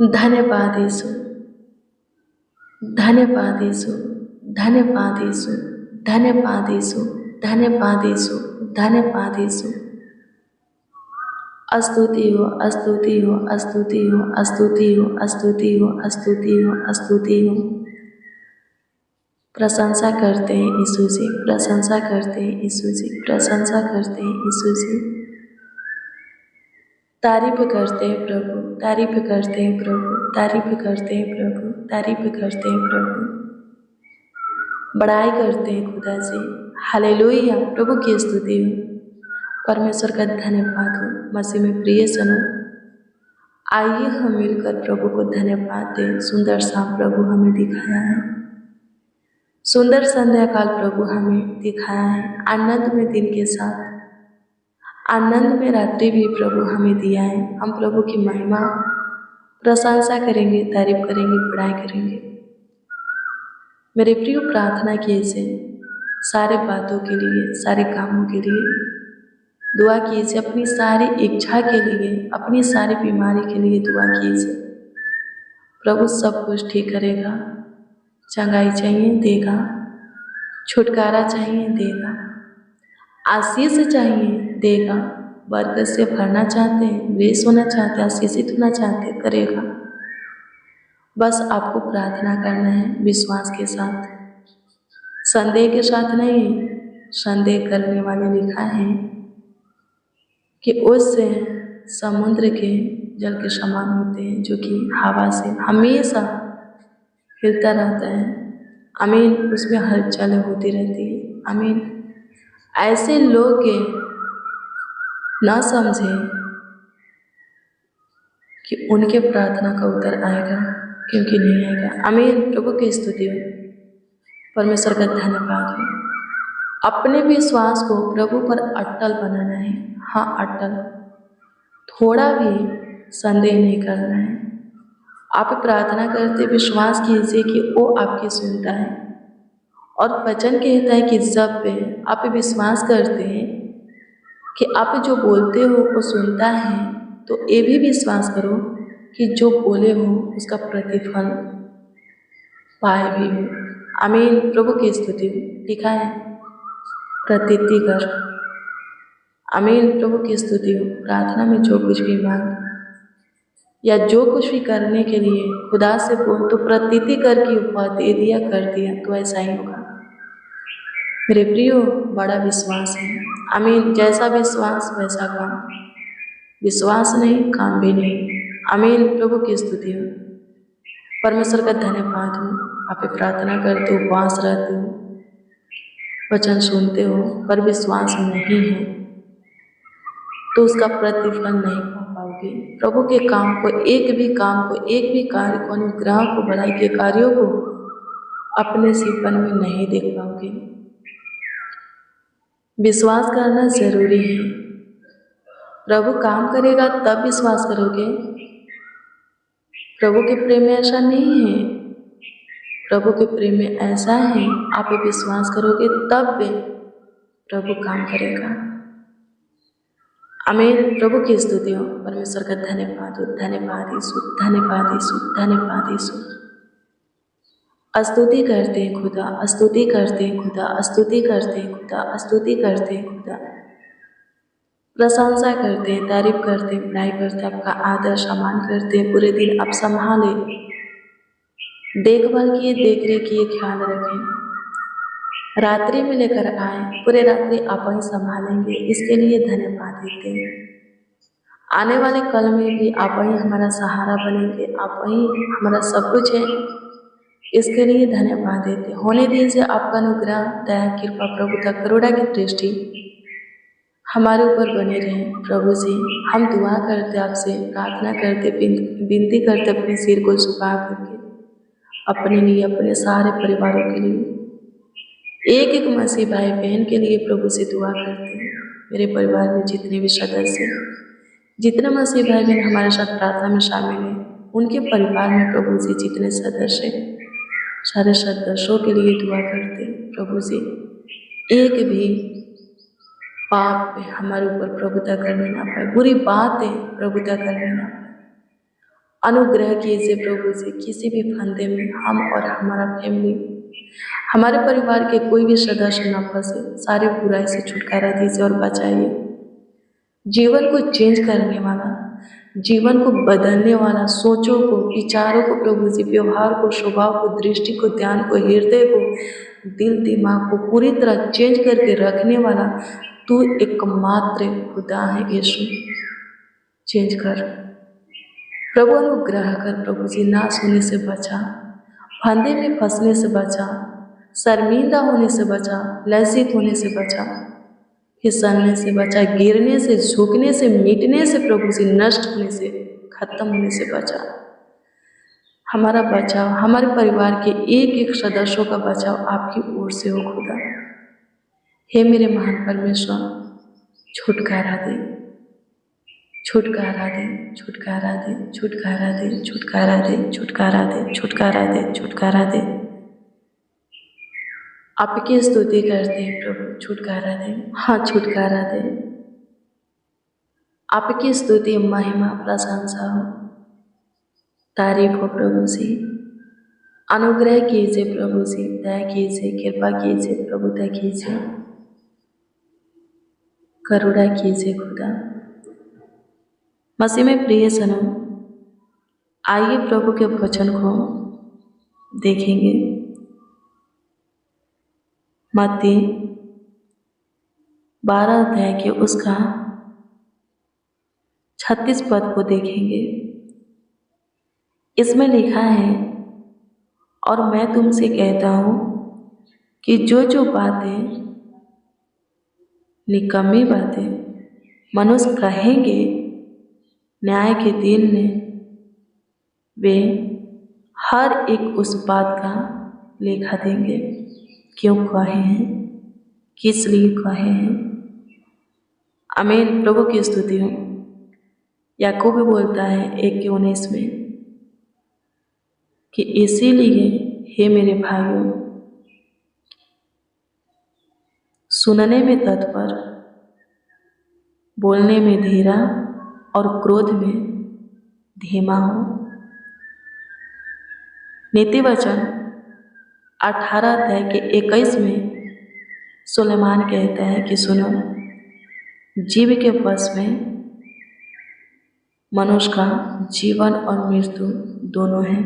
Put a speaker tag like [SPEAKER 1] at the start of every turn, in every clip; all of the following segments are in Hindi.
[SPEAKER 1] धन्यवाद यीशु, धन्यवाद यीशु, धन्यवाद यीशु, धन्यवाद यीशु, धन्यवाद यीशु, धन्यवाद यीशु। स्तुति हो, स्तुति हो, स्तुति हो, स्तुति हो, स्तुति हो, स्तुति हो, स्तुति हो। प्रशंसा करते हैं यीशु जी, प्रशंसा करते हैं यीशु जी, प्रशंसा करते हैं यीशु जी। तारीफ करते हैं प्रभु, तारीफ करते हैं प्रभु, तारीफ करते हैं प्रभु, तारीफ करते हैं प्रभु। बड़ाई करते हैं खुदा जी। हालेलुया, प्रभु की स्तुति हो, परमेश्वर का धन्यवाद हो। मसीह में प्रिय सनो, आइए हम मिलकर प्रभु को धन्यवाद दें। सुंदर शाम प्रभु हमें दिखाया है, सुंदर संध्या काल प्रभु हमें दिखाया है। आनंद में दिन के साथ, आनंद में रात्रि भी प्रभु हमें दिया है। हम प्रभु की महिमा प्रशंसा करेंगे, तारीफ करेंगे, बड़ाई करेंगे। मेरे प्रिय, प्रार्थना कीजिए सारे बातों के लिए, सारे कामों के लिए दुआ कीजिए, अपनी सारी इच्छा के लिए, अपनी सारी बीमारी के लिए दुआ कीजिए। प्रभु सब कुछ ठीक करेगा। चंगाई चाहिए देगा, छुटकारा चाहिए देगा, आशीष चाहिए देगा। बरकत से भरना चाहते हैं, ग्रेस होना चाहते हैं, आशीषित होना चाहते हैं, करेगा। बस आपको प्रार्थना करना है विश्वास के साथ, संदेह के साथ नहीं। संदेह करने वाले लिखा है कि उससे समुद्र के जल के समान होते हैं, जो कि हवा से हमेशा हिलता रहता है। आमीन, उसमें हलचल होती रहती है। आमीन। ऐसे लोग ना समझे कि उनके प्रार्थना का उत्तर आएगा, क्योंकि नहीं आएगा। आमीन, प्रभु की स्तुति हो, परमेश्वर का धन्यवाद हो। अपने विश्वास को प्रभु पर अटल बनाना है। हाँ, अटल, थोड़ा भी संदेह नहीं करना है। आप प्रार्थना करते विश्वास कीजिए कि वो आपकी सुनता है। और वचन कहता है कि जब आप विश्वास करते हैं कि आप जो बोलते हो वो सुनता है, तो ये भी विश्वास करो कि जो बोले हो उसका प्रतिफल पाए भी हो। आमीन, प्रभु की स्तुति। लिखा है प्रतीति कर। आमीन, प्रभु की स्तुति हो। प्रार्थना में जो कुछ भी मांग या जो कुछ भी करने के लिए खुदा से बोल, तो प्रतीति कर की उपहार दे दिया, कर दिया, तो ऐसा ही होगा। मेरे प्रियो, बड़ा विश्वास है। आमीन, जैसा विश्वास वैसा काम। विश्वास नहीं, काम भी नहीं। आमीन, प्रभु की स्तुति हो, परमेश्वर का धन्यवाद हो। आप प्रार्थना करते हो, उपवास रहते हो, वचन सुनते हो, पर विश्वास नहीं है तो उसका प्रतिफल नहीं पा पाओगे। प्रभु के काम को, एक भी काम को, एक भी कार्य को, अनुग्रह को, बड़ाई के कार्यों को अपने जीवन में नहीं देख पाओगे। विश्वास करना जरूरी है। प्रभु काम करेगा तब विश्वास करोगे। प्रभु के प्रेम में ऐसा नहीं है। प्रभु के प्रेम में ऐसा है, आप विश्वास करोगे तब प्रभु काम करेगा। आमीन, प्रभु की स्तुति हो, परमेश्वर का धन्यवाद हो। धन्यवाद यीशु, धन्यवाद यीशु, धन्यवाद यीशु। स्तुति करते हैं खुदा, स्तुति करते हैं खुदा, स्तुति करते हैं खुदा, स्तुति करते हैं खुदा। प्रशंसा करते हैं, तारीफ करते हैं, बड़ाई करते हैं, आपका आदर सम्मान करते हैं। पूरे दिन आप संभाले, देखभाल किए, देख रेख किए, ख्याल रखें। रात्रि में लेकर आए, पूरे रात्रि आप ही संभालेंगे, इसके लिए धन्यवाद देते हैं। आने वाले कल में भी आप ही हमारा सहारा बनेंगे, आप ही हमारा सब कुछ है, इसके लिए धन्यवाद देते। होने दीजिए आपका अनुग्रह, दया, कृपा, प्रभुता, करुणा की दृष्टि हमारे ऊपर बने रहे। प्रभु जी, हम दुआ करते, आपसे प्रार्थना करते, विनती करते, अपने सिर को झुका करके अपने लिए, अपने सारे परिवारों के लिए, एक एक मसीह भाई बहन के लिए प्रभु से दुआ करते हैं। मेरे परिवार में जितने भी सदस्य, जितने मसीह भाई बहन हमारे साथ प्रार्थना में शामिल हैं, उनके परिवार में प्रभु जी जितने सदस्य हैं, सारे सदस्यों के लिए दुआ करते हैं। प्रभु जी, एक भी पाप हमारे ऊपर प्रभुता करने ना पाए, बुरी बातें प्रभुता करने ना पाए। अनुग्रह कीजिए प्रभु जी, किसी भी फंदे में हम और हमारा फैमिली, हमारे परिवार के कोई भी सदस्य न फंसे। सारे बुराई से छुटकारा दीजिए और बचाइए। जीवन को चेंज करने वाला, जीवन को बदलने वाला, सोचों को, विचारों को प्रभु जी, व्यवहार को, स्वभाव को, दृष्टि को, ध्यान को, हृदय को, दिल दिमाग को पूरी तरह चेंज करके रखने वाला तू एकमात्र खुदा है यीशु। चेंज कर प्रभु, अनुग्रह कर प्रभु जी, नाश होने से बचा, फंदे में फंसने से बचा, शर्मिंदा होने से बचा, लज्जित होने से बचा, फिसलने से बचा, गिरने से, झुकने से, मिटने से प्रभु जी, नष्ट होने से, खत्म होने से बचा। हमारा बचाव, हमारे परिवार के एक एक सदस्यों का बचाव आपकी ओर से हो खुदा। हे मेरे महान परमेश्वर, छुटकारा दे, छुटकारा दे, छुटकारा दे, छुटकारा दे, छुटकारा दे, छुटकारा दे, छुटकारा दे, छुटकारा दे। आपकी स्तुति करते हैं प्रभु, छुटकारा दे, हाँ छुटकारा दे। आपकी स्तुति, महिमा, प्रशंसा हो, तारीफ हो प्रभु जी। अनुग्रह कीजिए प्रभु जी, दया कीजिए, कृपा कीजिए प्रभु, दया कीजिए, करुणा कीजिए खुदा। मसीह में प्रिय सनम, आइए प्रभु के वचन को देखेंगे। मत्ती 12 अध्याय के उसका 36 पद को देखेंगे। इसमें लिखा है, और मैं तुमसे कहता हूँ कि जो जो बातें, निकम्मी बातें मनुष्य कहेंगे न्याय के दिन में, वे हर एक उस बात का लेखा देंगे। क्यों कहे हैं, किस लिए कहे हैं। आमीन। प्रभु की स्तुति हो। याकूब भी बोलता है 1:19 में कि इसीलिए हे मेरे भाइयों, सुनने में तत्पर, बोलने में धीरा और क्रोध में धीमा हो। नीति वचन 18 अध्याय के 21 में सुलेमान कहता है कि सुनो, जीव के वश में मनुष्य का जीवन और मृत्यु दोनों हैं।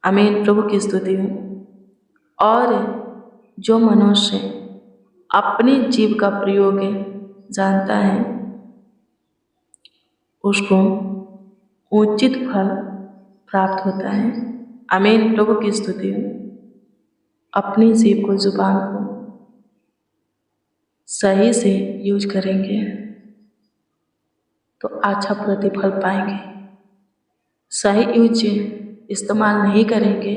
[SPEAKER 1] आमीन। प्रभु की स्तुति हो। और जो मनुष्य अपनी जीव का प्रयोग जानता है, उसको उचित फल प्राप्त होता है। आमीन। प्रभु की स्तुति हो। अपनी जीव को, जुबान को सही से यूज करेंगे तो अच्छा प्रतिफल पाएंगे। सही यूज इस्तेमाल नहीं करेंगे,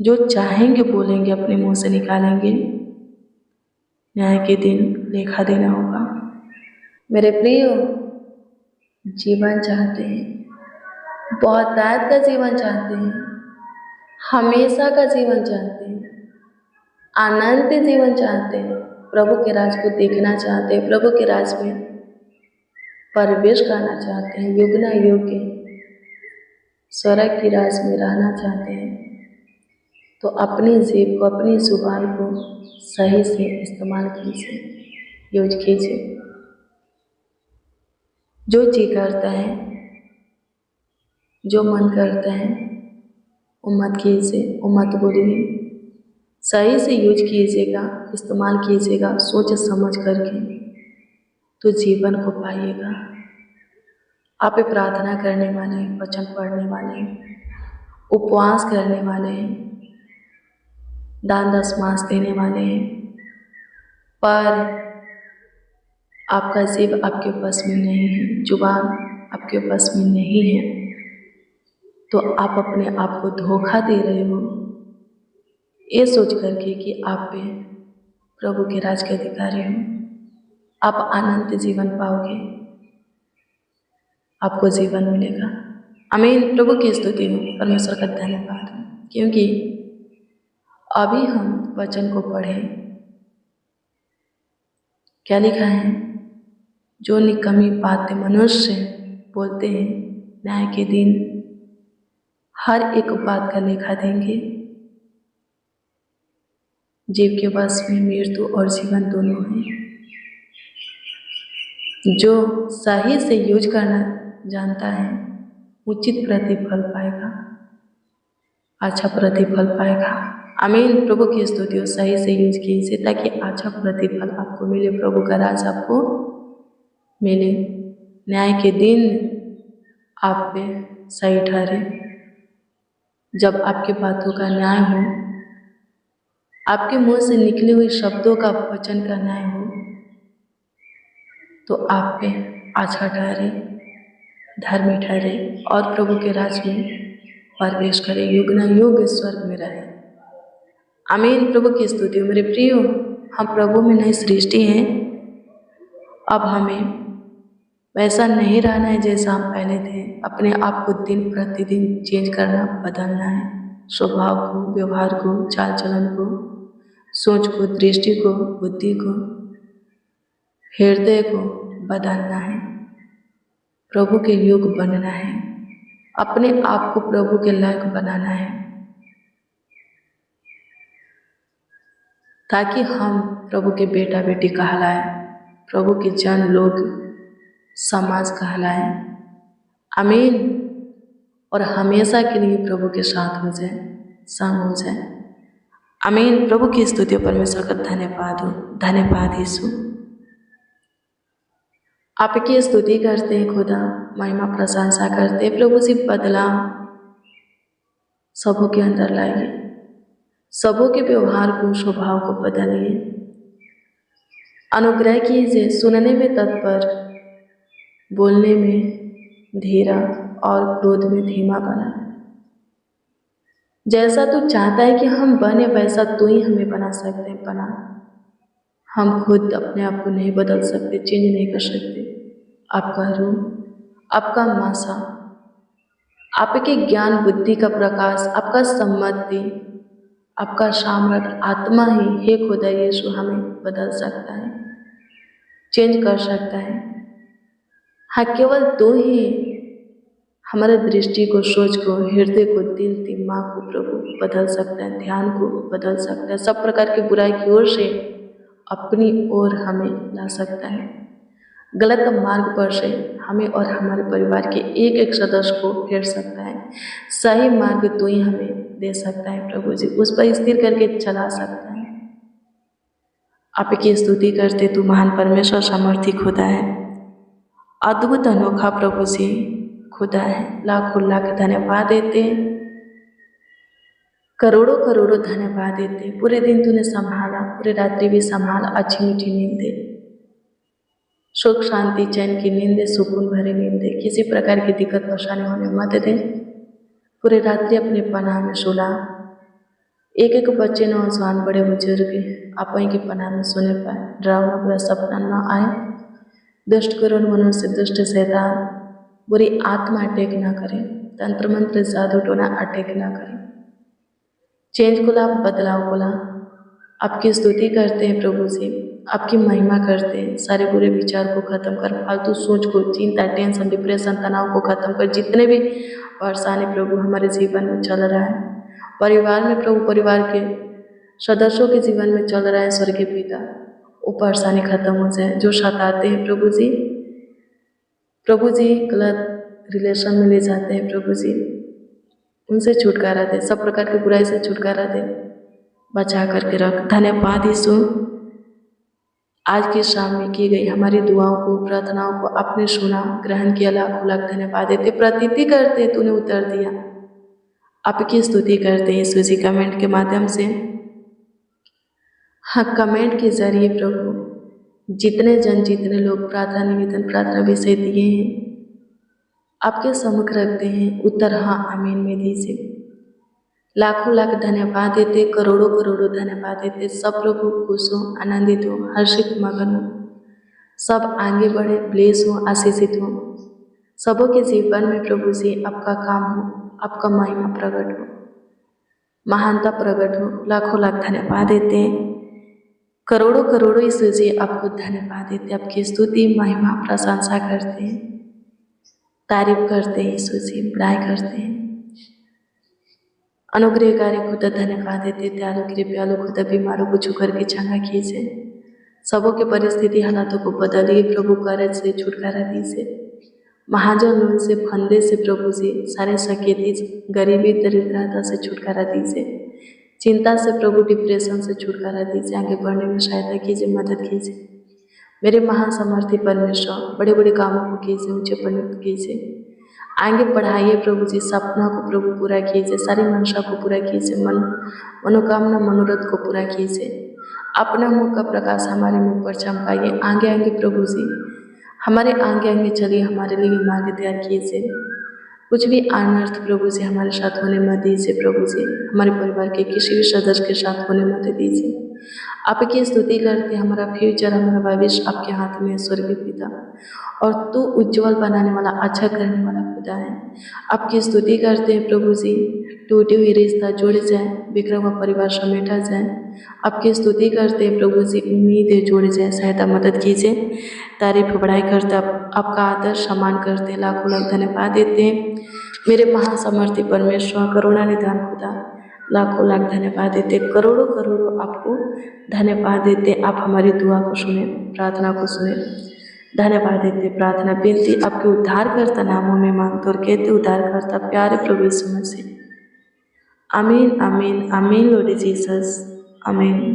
[SPEAKER 1] जो चाहेंगे बोलेंगे, अपने मुंह से निकालेंगे, न्याय के दिन लेखा देना होगा। मेरे प्रिय, जीवन चाहते हैं, बहुतायत का जीवन चाहते हैं, हमेशा का जीवन चाहते हैं, अनंत जीवन चाहते हैं, प्रभु के राज को देखना चाहते हैं, प्रभु के राज में प्रवेश करना चाहते हैं, युगना युग के स्वर्ग की राज में रहना चाहते हैं, तो अपनी जीभ को, अपनी जुबान को सही से इस्तेमाल कीजिए, यूज कीजिए। जो जी करता है, जो मन करता है, वो मत कीजिए, वो मत बोलिए। सही से यूज कीजिएगा, इस्तेमाल कीजिएगा, सोच समझ करके, तो जीवन को पाइएगा। आप प्रार्थना करने वाले हैं, वचन पढ़ने वाले हैं, उपवास करने वाले हैं, दान दशमांश देने वाले हैं, पर आपका जीव आपके बस में नहीं है, जुबान आपके बस में नहीं है, तो आप अपने आप को धोखा दे रहे हो, ये सोच करके कि आप पे प्रभु के राज के अधिकारी हो। आप अनंत जीवन पाओगे, आपको जीवन मिलेगा। आमीन। प्रभु की स्तुति हो, परमेश्वर का धन्यवाद हो, क्योंकि अभी हम वचन को पढ़े, क्या लिखा है, जो निकम्मी बातें मनुष्य बोलते हैं न्याय के दिन हर एक बात का लेखा देंगे। जीव के वश में मृत्यु और जीवन दोनों हैं। जो सही से यूज करना जानता है उचित प्रतिफल पाएगा, अच्छा प्रतिफल पाएगा। आमीन। प्रभु की स्तुति हो। सही से यूज कीजिए ताकि अच्छा प्रतिफल आपको मिले, प्रभु का राज आपको मिले, न्याय के दिन आप पे सही ठहरे। जब आपकी बातों का न्याय हो, आपके मुंह से निकले हुए शब्दों का वचन का न्याय हो, तो आप पे अच्छा ठहरे, धर्मी ठहरे और प्रभु के राज में प्रवेश करे, युग न युग स्वर्ग में रहे। आमीन। प्रभु की स्तुति हो। मेरे प्रियो, हम प्रभु में नई सृष्टि हैं। अब हमें वैसा नहीं रहना है जैसा हम पहले थे। अपने आप को दिन प्रतिदिन चेंज करना, बदलना है। स्वभाव को, व्यवहार को, चाल चलन को, सोच को, दृष्टि को, बुद्धि को, हृदय को बदलना है। प्रभु के योग बनना है। अपने आप को प्रभु के लायक बनाना है, ताकि हम प्रभु के बेटा बेटी कहलाए, प्रभु के जन लोग समाज कहलाए। आमीन। और हमेशा के लिए प्रभु के साथ हो जाए, संग हो जाए। आमीन। प्रभु की स्तुति, परमेश्वर का धन्यवाद हो। धन्यवाद यीशु। आपकी स्तुति करते हैं खुदा, महिमा प्रशंसा करते हैं। प्रभु से बदलाव सबों के अंदर लाइए, सबों के व्यवहार को, स्वभाव को बदलिए। अनुग्रह कीजिए, सुनने में तत्पर, बोलने में धीरा और क्रोध में धीमा बना। जैसा तू चाहता है कि हम बने वैसा तू ही हमें बना सकते हैं। बना। हम खुद अपने आप को नहीं बदल सकते, चेंज नहीं कर सकते। आपका रूह, आपका मासा, आपके ज्ञान बुद्धि का प्रकाश, आपका सम्मति, आपका सामर्थ आत्मा ही हे खुदा यीशु हमें बदल सकता है, चेंज कर सकता है। हाँ, केवल तू ही हमारे दृष्टि को, सोच को, हृदय को, दिल दिमाग को प्रभु बदल सकता है, ध्यान को बदल सकता है, सब प्रकार की बुराई की ओर से अपनी ओर हमें ला सकता है। गलत मार्ग पर से हमें और हमारे परिवार के एक एक सदस्य को फेर सकता है। सही मार्ग तू ही हमें दे सकता है प्रभु जी, उस पर स्थिर करके चला सकता है। आपकी स्तुति करते, तू महान परमेश्वर सामर्थी खुदा है, अद्भुत अनोखा प्रभु जी खुदा है। लाखों लाख धन्यवाद देते, करोड़ों करोड़ों धन्यवाद देते। पूरे दिन तूने संभाला, पूरे रात्रि भी संभाला। अच्छी मीठी नींद दे, सुख शांति चैन की नींद दे, सुकून भरी नींद दे। किसी प्रकार की दिक्कत परेशानी होने मत दे। पूरे रात्रि अपने पनाह में सुला। एक एक बच्चे, नौजवान, बड़े बुजुर्ग आप वहीं के पनाह में सोने पाए। डरावना बुरा सपना न आए। दुष्ट करुण मनुष्य, दुष्ट शैतान, बुरी आत्मा अटैक ना करें। तंत्र मंत्र जादू टोना अटैक ना करें। चेंज को ला, बदलाव को ला। आपकी स्तुति करते हैं प्रभु जी, आपकी महिमा करते हैं। सारे बुरे विचार को खत्म कर, फालतू सोच को, चिंता, टेंशन, डिप्रेशन, तनाव को खत्म कर। जितने भी परेशानी प्रभु हमारे जीवन में चल रहा है, परिवार में प्रभु, परिवार के सदस्यों के जीवन में चल रहा है, स्वर्गीय पिता, वो परेशानी खत्म हो जाए। जो सताते हैं प्रभु जी गलत रिलेशन में ले जाते हैं प्रभु जी, उनसे छुटकारा दे। सब प्रकार की बुराई से छुटकारा दे, बचा करके रख। धन्यवाद यीशु। आज की शाम में की गई हमारी दुआओं को, प्रार्थनाओं को आपने सुना, ग्रहण किया। लाखों लाख धन्यवाद देते, प्रतीति करते तूने उत्तर दिया। आपकी स्तुति करते यीशु जी कमेंट के माध्यम से। हाँ, कमेंट के जरिए प्रभु जितने जन, जितने लोग प्रार्थना निवेदन, प्रार्थना विषय दिए हैं, आपके सम्मुख रखते हैं। उत्तर हाँ आमीन में दीजिए। लाखों लाख धन्यवाद देते, करोड़ों करोड़ों धन्यवाद देते। सब प्रभु खुश हो, आनंदित हो, हर्षित मगन हो, सब आगे बढ़े, ब्लेस हो, आशीषित हो। सबों के जीवन में प्रभु जी आपका काम हो, आपका महिमा प्रकट हो, महानता प्रकट हो। लाखों लाख धन्यवाद देते, करोड़ों करोड़ों यीशु जी आपको धन्यवाद देते, आपकी स्तुति महिमा प्रशंसा करते हैं। तारीफ करते हैं यीशु जी, बड़ाई करते हैं। अनुग्रहकारी खुदा धन्यवाद देते, दयालु कृपयालु खुदा बीमारों को छूकर के चंगा कीजिए, सबों के परिस्थिति हालातों को बदलिए प्रभु, कर्ज से छुटकारा दीजिए, महाजन लोन से, फंदे से प्रभु जी, सारे सकेती गरीबी दरिद्रता से छुटकारा दीजिए, चिंता से प्रभु, डिप्रेशन से छुटकारा दीजिए, आगे बढ़ने में सहायता कीजिए, मदद कीजिए। मेरे महासमर्थी परमेश्वर, बड़े बड़े कामों को कीजिए, ऊंचे पर कीजिए, आगे बढ़ाइए प्रभु जी, सपना को प्रभु पूरा कीजिए, सारी मंशा को पूरा कीजिए, मनोकामना मनोरथ को पूरा कीजिए। अपना मुख का प्रकाश हमारे मुख पर चमकाइए, आगे आगे प्रभु जी, हमारे आगे आगे चलिए, हमारे लिए मार्ग तैयार कीजिए। कुछ भी अनर्थ प्रभु जी हमारे साथ होने मत दीजिए प्रभु जी, हमारे परिवार के किसी भी सदस्य के साथ होने मत दीजिए। आपकी स्तुति करते, हमारा फ्यूचर, हमारा भविष्य आपके हाथ में है स्वर्गीय पिता, और तू उज्जवल बनाने वाला, अच्छा करने वाला खुदा है। आपकी स्तुति करते हैं प्रभु जी, टूटी हुई रिश्ता जुड़ जाए, बिखरा हुआ परिवार समेटा जाए। आपकी स्तुति करते हैं प्रभु जी, उम्मीदें जुड़ जाए, सहायता मदद कीजिए। तारीफ बड़ाई करते, आपका आदर सम्मान करते, लाखों लाख धन्यवाद देते हैं मेरे महासमर्थी परमेश्वर, करुणा निधान खुदा, लाखों लाख धन्यवाद देते, करोड़ों करोड़ों आपको धन्यवाद देते। आप हमारी दुआ को सुने, प्रार्थना को सुने, धन्यवाद देते। प्रार्थना विनती आपके उद्धारकर्ता नामों में मांगते और कहते, उद्धारकर्ता प्यारे प्रभु यीशु मसीह। आमीन आमीन आमीन लॉर्ड जीसस, आमीन।